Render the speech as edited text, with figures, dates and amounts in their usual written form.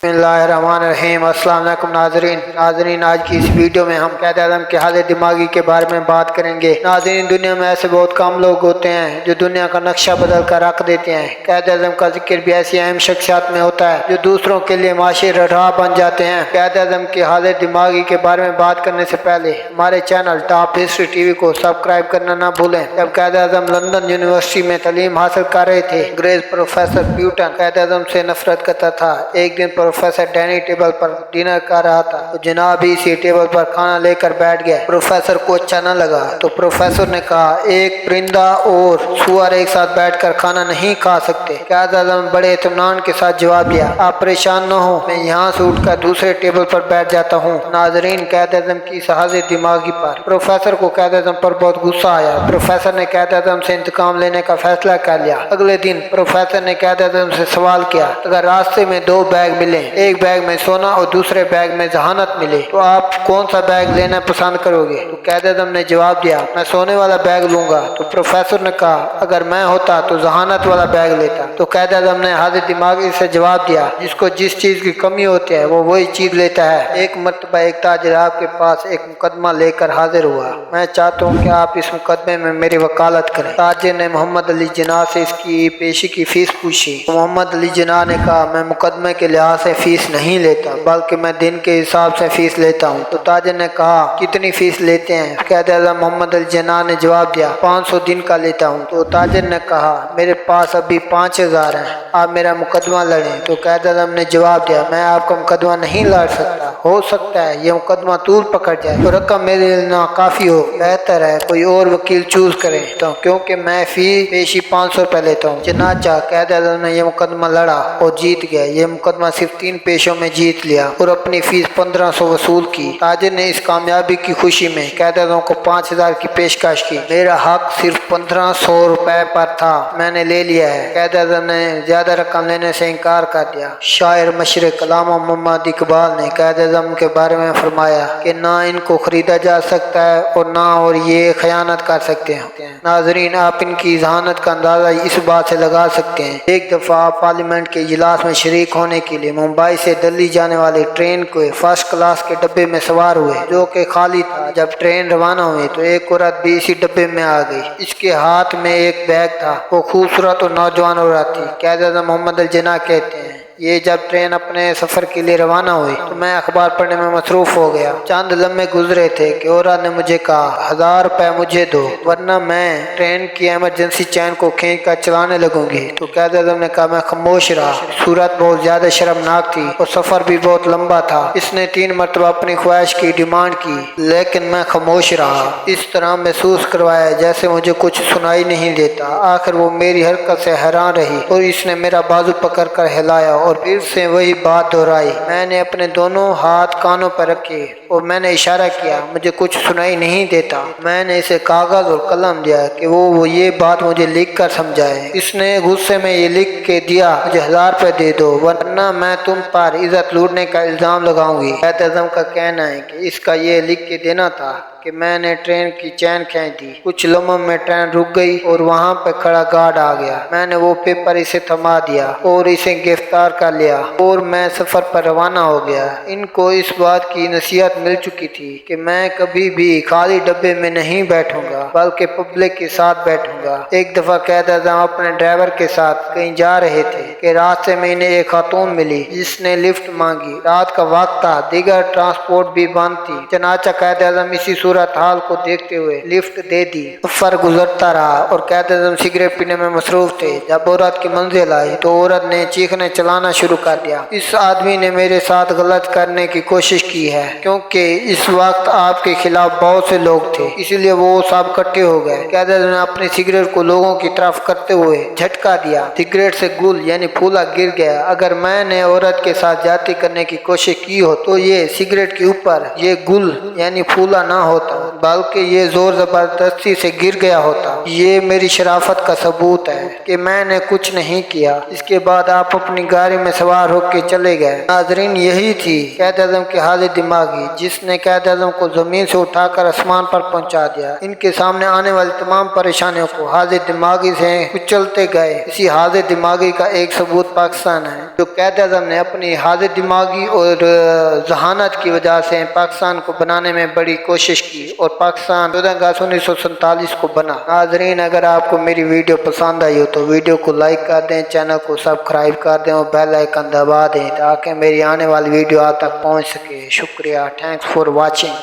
बिस्मिल्लाहिर्रहमानिर्रहीम। अस्सलाम वालेकुम नाजरीन, आज की इस वीडियो में हम क़ायद आज़म के हालत दिमागी के बारे में बात करेंगे। नाजरीन, दुनिया में ऐसे बहुत कम लोग होते हैं जो दुनिया का नक्शा बदल कर रख देते हैं। क़ायद आज़म का जिक्र भी ऐसी अहम शख्सियत में होता है जो दूसरों के लिए माशी राह बन जाते हैं। क़ायद आज़म की हालत दिमागी के बारे में बात करने से पहले हमारे चैनल टॉप हिस्ट्री टीवी को सब्सक्राइब करना ना भूलें। जब क़ायद आज़म लंदन यूनिवर्सिटी में तालीम हासिल कर रहे थे, अंग्रेज प्रोफेसर ब्यूटन क़ायद आज़म से नफरत करता था। एक दिन प्रोफेसर डाइनिंग टेबल पर डिनर कर रहा था तो जनाब ही इसी टेबल पर खाना लेकर बैठ गया। प्रोफेसर को अच्छा न लगा तो प्रोफेसर ने कहा, एक परिंदा और सुअर एक साथ बैठकर खाना नहीं खा सकते। क़ायद आज़म बड़े इत्मीनान के साथ जवाब दिया, आप परेशान न हो, मैं यहाँ से उठकर दूसरे टेबल पर बैठ जाता हूँ। नाजरीन, क़ायद आज़म की हालत दिमागी पर प्रोफेसर को क़ायद आज़म पर बहुत गुस्सा आया। प्रोफेसर ने क़ायद आज़म से इंतकाम लेने का फैसला कर लिया। अगले दिन प्रोफेसर ने क़ायद आज़म से सवाल किया, अगर रास्ते में दो बैग मिले, एक बैग में सोना और दूसरे बैग में जहानत मिले, तो आप कौन सा बैग लेना पसंद करोगे? तो क़ायद आज़म ने जवाब दिया, मैं सोने वाला बैग लूंगा। तो प्रोफेसर ने कहा, अगर मैं होता तो जहानत वाला बैग लेता। तो क़ायद आज़म ने हाजिर दिमागी से जवाब दिया, जिसको जिस चीज की कमी होती है वो वही चीज लेता है। एक मरतबा एक ताजिर आपके पास एक मुकदमा लेकर हाजिर हुआ, मैं चाहता हूँ कि आप इस मुकदमे में मेरी वकालत करें। ताजिर ने मोहम्मद अली जिन्ना से इसकी पेशी की फीस पूछी। तो मोहम्मद अली जिन्ना ने कहा, मैं मुकदमे के लिहाज से फीस नहीं लेता, बल्कि मैं दिन के हिसाब से फीस लेता हूँ। तो ताजिर ने कहा, कितनी फीस लेते हैं? क़ायद आज़म मोहम्मद अली जिन्ना ने जवाब दिया, 500 दिन का लेता हूँ। तो ताजिर ने कहा, मेरे पास अभी 5000 हैं, आप मेरा मुकदमा लड़ें। तो क़ायद आज़म ने जवाब दिया, मैं आपका मुकदमा नहीं लड़ सकता, हो सकता है ये मुकदमा तूल पकड़ जाए तो रकम मेरे लिए नाकाफी हो, बेहतर है कोई और वकील चूज करें, तो क्योंकि मैं फी पेशी 500 रुपये लेता हूँ। चनाचा क़ायद आज़म ने यह मुकदमा लड़ा और जीत गया। ये मुकदमा सिर्फ 3 पेशों में जीत लिया और अपनी फीस 1500 वसूल की। ताजिर ने इस कामयाबी की खुशी में क़ायद आज़म को 5000 की पेशकश की। मेरा हक सिर्फ 1500 रुपए पर था, मैंने ले लिया है। क़ायद आज़म ने ज्यादा रकम लेने से इनकार कर दिया। शायर मशरिक अल्लामा मोहम्मद इकबाल ने क़ायद आज़म के बारे में फरमाया कि ना इनको खरीदा जा सकता है और ना और ये खयानत कर सकते हैं। नाजरीन, आप इनकी जहानत का अंदाजा इस बात से लगा सकते हैं। एक दफा पार्लियामेंट के इजलास में शरीक होने के लिए मुंबई से दिल्ली जाने वाले ट्रेन को फर्स्ट क्लास के डब्बे में सवार हुए, जो कि खाली था। जब ट्रेन रवाना हुई तो एक औरत भी इसी डब्बे में आ गई। इसके हाथ में एक बैग था, वो खूबसूरत और नौजवान औरत थी। क़ायद आज़म मोहम्मद अली जिन्ना कहते हैं, ये जब ट्रेन अपने सफ़र के लिए रवाना हुई तो मैं अखबार पढ़ने में मसरूफ़ हो गया। चंद लम्हे गुजरे थे कि औरत ने मुझे कहा, 1000 रुपये मुझे दो, वरना मैं ट्रेन की इमरजेंसी चैन को खींच कर चलाने लगूंगी। तो क़ायद आज़म ने कहा, मैं खामोश रहा। सूरत बहुत ज़्यादा शर्मनाक थी और सफ़र भी बहुत लंबा था। इसने 3 मरतबा अपनी ख्वाहिश की डिमांड की, लेकिन मैं खामोश रहा। इस तरह महसूस करवाया जैसे मुझे कुछ सुनाई नहीं देता। आखिर वो मेरी हरकत से हैरान रही और इसने मेरा बाजू पकड़ कर हिलाया और फिर से वही बात दोहराई। मैंने अपने दोनों हाथ कानों पर रखे और मैंने इशारा किया, मुझे कुछ सुनाई नहीं देता। मैंने इसे कागज और कलम दिया कि वो ये बात मुझे लिख कर समझाए। इसने गुस्से में ये लिख के दिया, मुझे 1000 रुपये दे दो, वरना मैं तुम पर इज्जत लूटने का इल्जाम लगाऊंगी। क़ायद आज़म का कहना है कि इसका ये लिख के देना था कि मैंने ट्रेन की चैन खींच दी। कुछ लम्हों में ट्रेन रुक गई और वहाँ पे खड़ा गार्ड आ गया। मैंने वो पेपर इसे थमा दिया और इसे गिरफ्तार कर लिया और मैं सफर पर रवाना हो गया। इनको इस बात की नसीहत मिल चुकी थी कि मैं कभी भी खाली डब्बे में नहीं बैठूंगा, बल्कि पब्लिक के साथ बैठूंगा। एक दफा क़ायद आज़म अपने ड्राइवर के साथ कहीं जा रहे थे कि रास्ते में इन्हें एक खातून मिली जिसने लिफ्ट मांगी। रात का वक्त था, दीगर ट्रांसपोर्ट भी बंद थी। चनाचा क़ायद आज़म इसी सूरत हाल को देखते हुए लिफ्ट दे दी। सफर गुजरता रहा और क़ायद आज़म सिगरेट पीने में मसरूफ थे। जब औरत की मंजिल आई तो औरत ने चीखने चलाना शुरू कर दिया, इस आदमी ने मेरे साथ गलत करने की कोशिश की है, क्योंकि इस वक्त आपके खिलाफ बहुत से लोग थे, इसलिए वो सब इकट्ठे हो गए। क़ायद आज़म ने अपनी सिगरेट को लोगों की तरफ करते हुए झटका दिया। सिगरेट से गुल यानी फूला गिर गया। अगर मैंने औरत के साथ ज्यादती करने की कोशिश की हो तो ये सिगरेट के ऊपर ये गुल यानी फूला ना होता। होता, बल्कि ये जोर जबरदस्ती से गिर गया होता। ये मेरी शराफत का सबूत है कि मैंने कुछ नहीं किया। इसके बाद आप अपनी गाड़ी में सवार होकर चले गए। नाजरीन, यही थी कैद आजम की हालत दिमागी, जिसने कैद आजम को जमीन से उठाकर आसमान पर पहुंचा दिया। इनके सामने आने वाली तमाम परेशानियों को हालत दिमागी से कुचलते गए। इसी हालत दिमागी का एक सबूत पाकिस्तान है, जो कैद आजम ने अपनी हालत दिमागी और जहानत की वजह से पाकिस्तान को बनाने में बड़ी कोशिश की और पाकिस्तान 14 अगस्त 1947 को बना। नाजरीन, अगर आपको मेरी वीडियो पसंद आई हो तो वीडियो को लाइक कर दें, चैनल को सब्सक्राइब कर दें और बेल आइकन दबा दें ताकि मेरी आने वाली वीडियो आप तक पहुंच सके। शुक्रिया। Thanks for watching.